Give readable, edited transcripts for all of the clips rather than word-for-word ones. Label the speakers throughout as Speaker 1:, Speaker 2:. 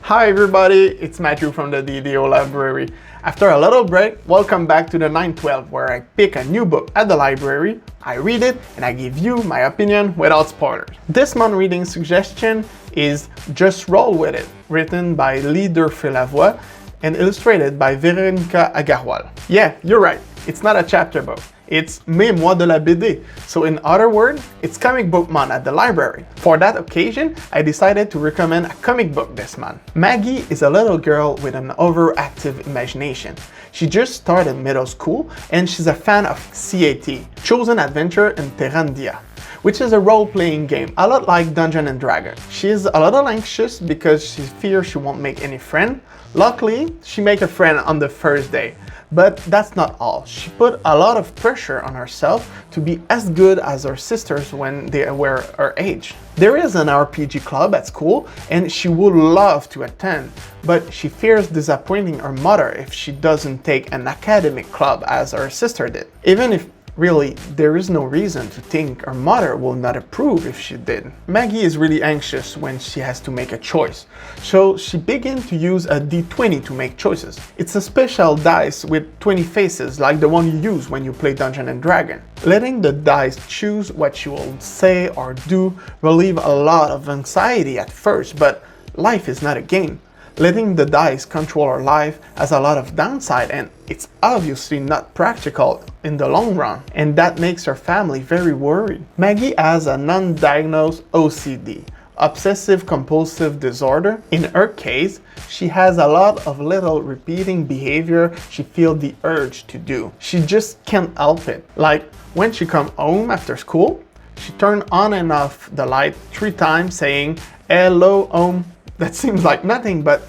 Speaker 1: Hi everybody, it's Matthew from the DDO Library. After a little break, welcome back to the 912 where I pick a new book at the library, I read it, and I give you my opinion without spoilers. This month's reading suggestion is Just Roll With It, written by Lee Durfey-Lavoie and illustrated by Véronica Agarwal. Yeah, you're right, it's not a chapter book. It's Mes mois de la BD. So in other words, it's comic book month at the library. For that occasion, I decided to recommend a comic book this month. Maggie is a little girl with an overactive imagination. She just started middle school and she's a fan of CAT, Chosen Adventure in Terrandia, which is a role-playing game, a lot like Dungeons and Dragons. She is a little anxious because she fears she won't make any friend. Luckily, she makes a friend on the first day. But that's not all. She put a lot of pressure on herself to be as good as her sisters when they were her age. There is an RPG club at school and she would love to attend, but she fears disappointing her mother if she doesn't take an academic club as her sister did. Even if really, there is no reason to think her mother will not approve if she did. Maggie is really anxious when she has to make a choice, so she begins to use a D20 to make choices. It's a special dice with 20 faces like the one you use when you play Dungeons and Dragons. Letting the dice choose what you will say or do will leave a lot of anxiety at first, but life is not a game. Letting the dice control our life has a lot of downside and it's obviously not practical in the long run, and that makes her family very worried. Maggie has a non-diagnosed OCD, obsessive compulsive disorder. In her case, she has a lot of little repeating behavior she feels the urge to do. She just can't help it. Like when she comes home after school, she turns on and off the light 3 times saying, "Hello, home." That seems like nothing, but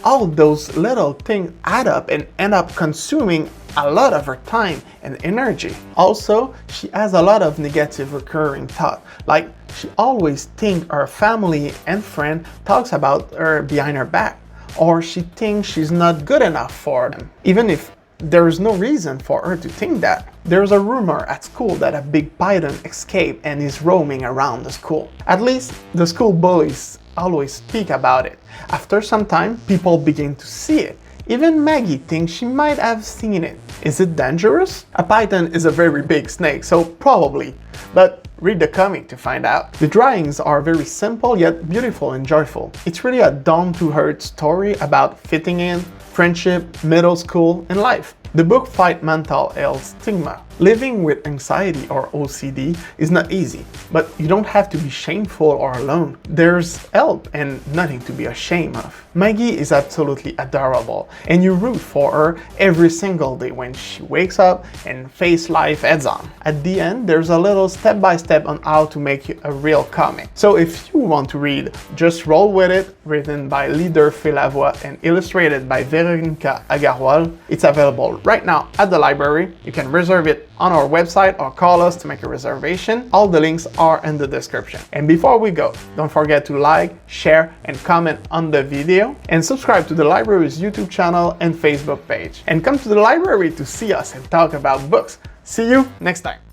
Speaker 1: all those little things add up and end up consuming a lot of her time and energy. Also, she has a lot of negative recurring thoughts, like she always thinks her family and friend talks about her behind her back, or she thinks she's not good enough for them, even if there is no reason for her to think that. There's a rumor at school that a big python escaped and is roaming around the school. At least the school bullies always speak about it. After some time, people begin to see it. Even Maggie thinks she might have seen it. Is it dangerous? A python is a very big snake, so probably. But read the comic to find out. The drawings are very simple yet beautiful and joyful. It's really a down-to-earth story about fitting in, friendship, middle school, and life. The book fights mental health stigma. Living with anxiety or OCD is not easy, but you don't have to be shameful or alone. There's help and nothing to be ashamed of. Maggie is absolutely adorable, and you root for her every single day when she wakes up and faces life heads on. At the end, there's a little step-by-step on how to make a real comic. So if you want to read Just Roll With It, written by Lee Durfey-Lavoie and illustrated by Véronica Agarwal, it's available right now at the library. You can reserve it on our website or call us to make a reservation. All the links are in the description. And before we go, don't forget to like, share, and comment on the video, and subscribe to the library's YouTube channel and Facebook page. And come to the library to see us and talk about books. See you next time.